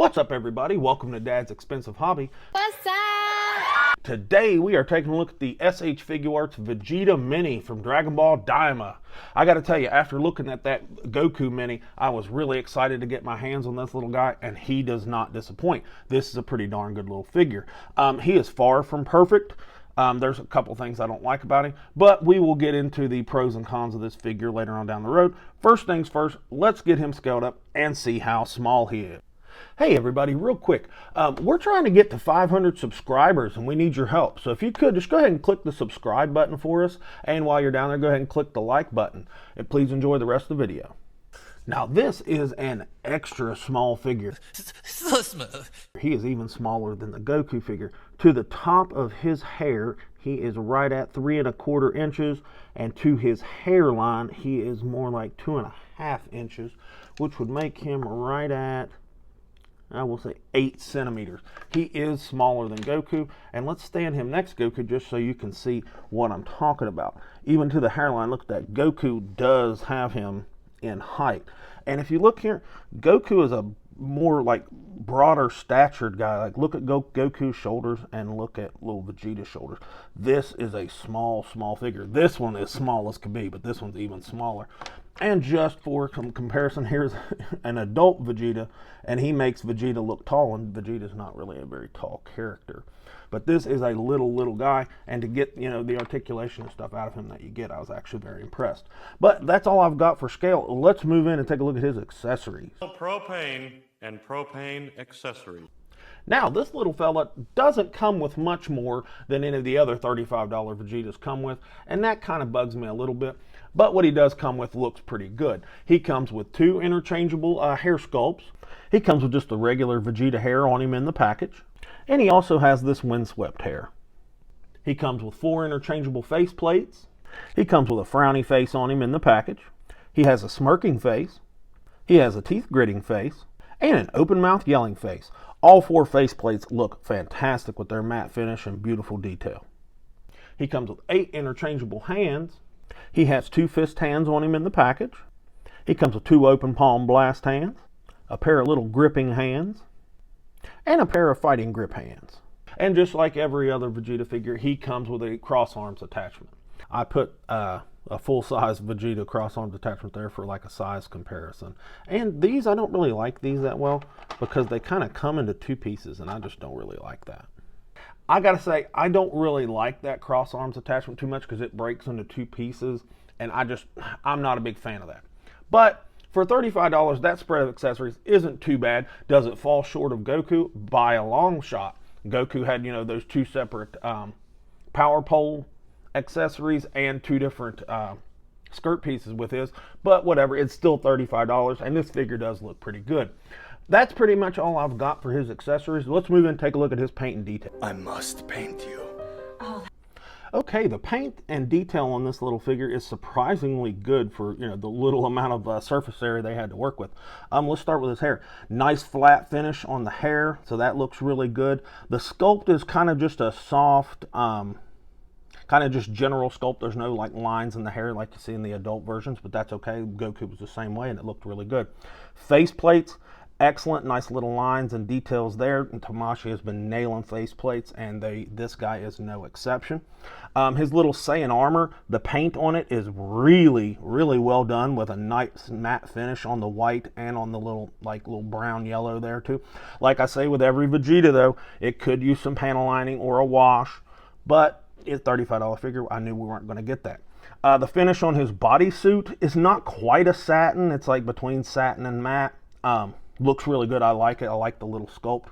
What's up, everybody? Welcome to Dad's Expensive Hobby. What's up? Today we are taking a look at the Figuarts Vegeta Mini from Dragonball Daima. I gotta tell you, after looking at that Goku Mini, I was really excited to get my hands on this little guy, and he does not disappoint. This is a pretty darn good little figure. He is far from perfect. There's a couple things I don't like about him, but we will get into the pros and cons of this figure later on down the road. First things first, let's get him scaled up and see how small he is. Hey everybody, real quick, we're trying to get to 500 subscribers and we need your help. So if you could, just go ahead and click the subscribe button for us. And while you're down there, go ahead and click the like button. And please enjoy the rest of the video. Now this is an extra small figure. So smooth. He is even smaller than the Goku figure. To the top of his hair, he is right at 3¼ inches. And to his hairline, he is more like 2½ inches, which would make him right at, I will say, 8 centimeters. He is smaller than Goku, and let's stand him next to Goku just so you can see what I'm talking about. Even to the hairline, look at that. Goku does have him in height. And if you look here, Goku is a more like broader statured guy. Like look at Goku's shoulders and look at little Vegeta's shoulders. This is a small figure. This one is small as could be, but this one's even smaller. And just for some comparison, here's an adult Vegeta, and he makes Vegeta look tall, and Vegeta's not really a very tall character. But this is a little guy, and to get, you know, the articulation and stuff out of him that you get, I was actually very impressed. But that's all I've got for scale. Let's move in and take a look at his accessories. Propane and propane accessories. Now, this little fella doesn't come with much more than any of the other $35 Vegetas come with, and that kind of bugs me a little bit. But what he does come with looks pretty good. He comes with 2 interchangeable hair sculpts. He comes with just the regular Vegeta hair on him in the package. And he also has this windswept hair. He comes with 4 interchangeable face plates. He comes with a frowny face on him in the package. He has a smirking face. He has a teeth gritting face. And an open mouth yelling face. All 4 face plates look fantastic with their matte finish and beautiful detail. He comes with 8 interchangeable hands. He has 2 fist hands on him in the package. He comes with 2 open palm blast hands, a pair of little gripping hands, and a pair of fighting grip hands. And just like every other Vegeta figure, he comes with a cross arms attachment. I put a full-size Vegeta cross arms attachment there for like a size comparison. And these, I don't really like these that well because they kind of come into 2 pieces, and I just don't really like that. I gotta say, I don't really like that cross arms attachment too much because it breaks into 2 pieces, and I'm not a big fan of that. But for $35, that spread of accessories isn't too bad. Does it fall short of Goku? By a long shot. Goku had, you know, those 2 separate power pole accessories and 2 different skirt pieces with his, but whatever, it's still $35, and this figure does look pretty good. That's pretty much all I've got for his accessories. Let's move in and take a look at his paint and detail. I must paint you. Okay, the paint and detail on this little figure is surprisingly good for, you know, the little amount of surface area they had to work with. Let's start with his hair. Nice flat finish on the hair, so that looks really good. The sculpt is kind of just a soft, kind of just general sculpt. There's no like lines in the hair like you see in the adult versions, but that's okay. Goku was the same way, and it looked really good. Face plates. Excellent, nice little lines and details there. And Tamashii has been nailing face plates, and this guy is no exception. His little Saiyan armor, the paint on it is really well done with a nice matte finish on the white and on the little brown yellow there too. Like I say with every Vegeta though, it could use some panel lining or a wash, but it's a $35 figure. I knew we weren't going to get that. The finish on his bodysuit is not quite a satin. It's like between satin and matte. Looks really good. I like it. I like the little sculpt.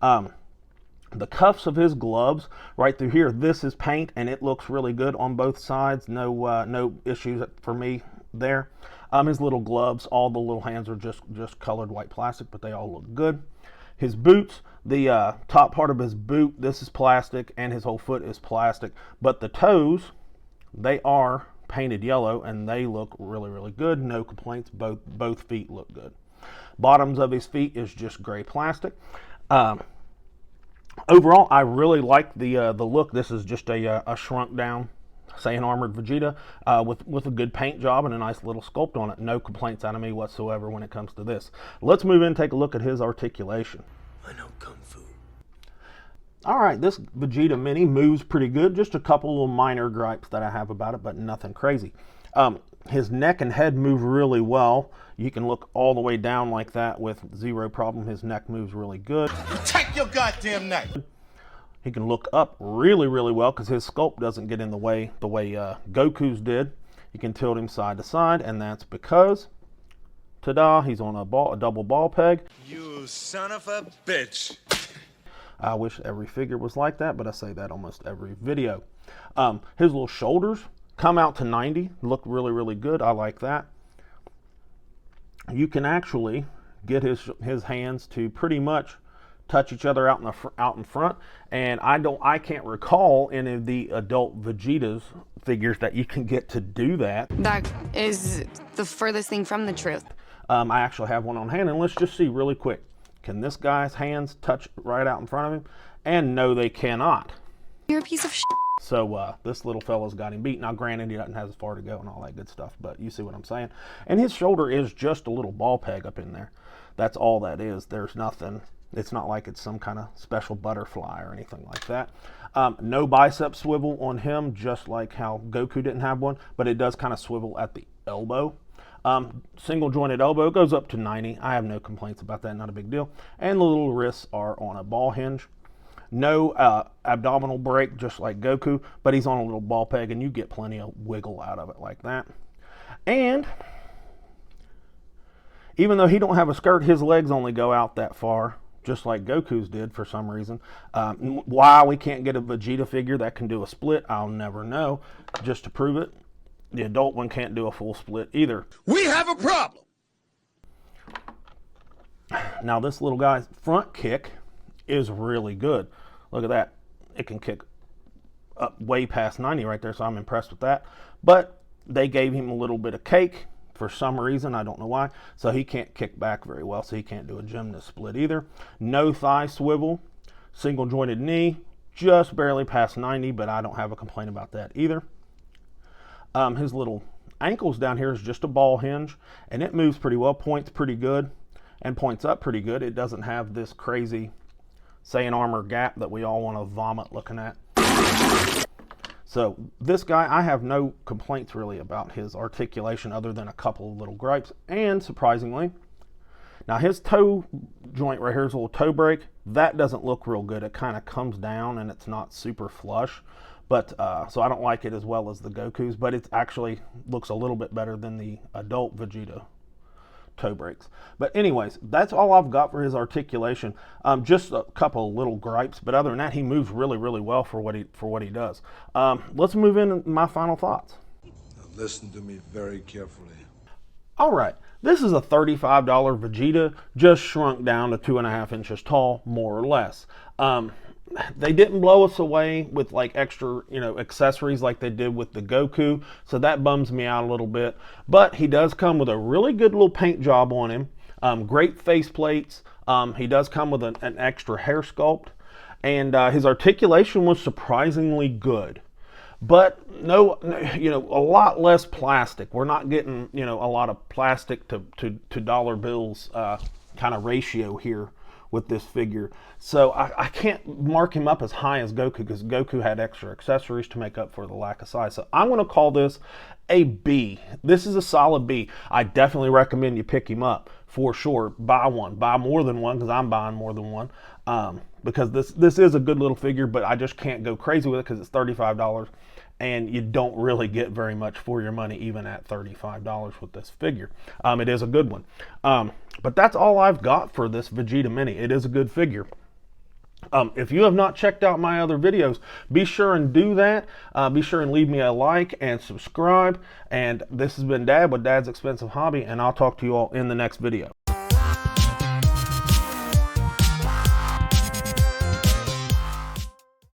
The cuffs of his gloves right through here, this is paint, and it looks really good on both sides. No issues for me there. His little gloves, all the little hands are just colored white plastic, but they all look good. His boots, the top part of his boot, this is plastic, and his whole foot is plastic. But the toes, they are painted yellow, and they look really good. No complaints. Both feet look good. Bottoms of his feet is just gray plastic. Overall, I really like the look. This is just a shrunk down Saiyan armored Vegeta with a good paint job and a nice little sculpt on it. No complaints out of me whatsoever when it comes to this. Let's move in and take a look at his articulation. I know Kung Fu. All right, this Vegeta Mini moves pretty good. Just a couple little minor gripes that I have about it, but nothing crazy. His neck and head move really well. You can look all the way down like that with zero problem. His neck moves really good. Take your goddamn neck. He can look up really, really well because his sculpt doesn't get in the way Goku's did. You can tilt him side to side, and that's because, ta-da, he's on a double ball peg. You son of a bitch. I wish every figure was like that, but I say that almost every video. His little shoulders come out to 90, look really, really good. I like that. You can actually get his hands to pretty much touch each other out in front, and I can't recall any of the adult Vegetas figures that you can get to do that. That is the furthest thing from the truth. I actually have one on hand, and let's just see really quick. Can this guy's hands touch right out in front of him? And no, they cannot. You're a piece of shit. So this little fella's got him beat. Now, granted, he doesn't have as far to go and all that good stuff, but you see what I'm saying. And his shoulder is just a little ball peg up in there. That's all that is. There's nothing. It's not like it's some kind of special butterfly or anything like that. No bicep swivel on him, just like how Goku didn't have one, but it does kind of swivel at the elbow. Single jointed elbow goes up to 90. I have no complaints about that, not a big deal. And the little wrists are on a ball hinge. No abdominal break, just like Goku, but he's on a little ball peg, and you get plenty of wiggle out of it like that. And even though he don't have a skirt, his legs only go out that far, just like Goku's did for some reason. Why we can't get a Vegeta figure that can do a split, I'll never know. Just to prove it, the adult one can't do a full split either. We have a problem. Now this little guy's front kick is really good. Look at that. It can kick up way past 90 right there, so I'm impressed with that. But they gave him a little bit of cake for some reason. I don't know why. So he can't kick back very well, so he can't do a gymnast split either. No thigh swivel. Single jointed knee. Just barely past 90, but I don't have a complaint about that either. His little ankles down here is just a ball hinge, and it moves pretty well. Points pretty good, and points up pretty good. It doesn't have this crazy Saiyan armor gap that we all want to vomit looking at. So this guy, I have no complaints really about his articulation other than a couple of little gripes. And surprisingly, now his toe joint right here, his little toe break, that doesn't look real good. It kind of comes down and it's not super flush. But so I don't like it as well as the Goku's, but it actually looks a little bit better than the adult Vegeta toe breaks. But anyways, that's all I've got for his articulation. Just a couple of little gripes, but other than that, he moves really, really well for what he does. Let's move into my final thoughts. Now listen to me very carefully. All right, this is a $35 Vegeta, just shrunk down to 2.5 inches tall, more or less. They didn't blow us away with like extra, accessories like they did with the Goku, so that bums me out a little bit. But he does come with a really good little paint job on him, great face plates. He does come with an extra hair sculpt, and his articulation was surprisingly good. But no, a lot less plastic. We're not getting, a lot of plastic to dollar bills kind of ratio here with this figure. So I can't mark him up as high as Goku because Goku had extra accessories to make up for the lack of size. So I'm going to call this a B. This is a solid B. I definitely recommend you pick him up for sure. Buy one. Buy more than one because I'm buying more than one. Because this is a good little figure, but I just can't go crazy with it because it's $35. And you don't really get very much for your money even at $35 with this figure. It is a good one. But that's all I've got for this Vegeta Mini. It is a good figure. If you have not checked out my other videos, be sure and do that. Be sure and leave me a like and subscribe. And this has been Dad with Dad's Expensive Hobby, and I'll talk to you all in the next video.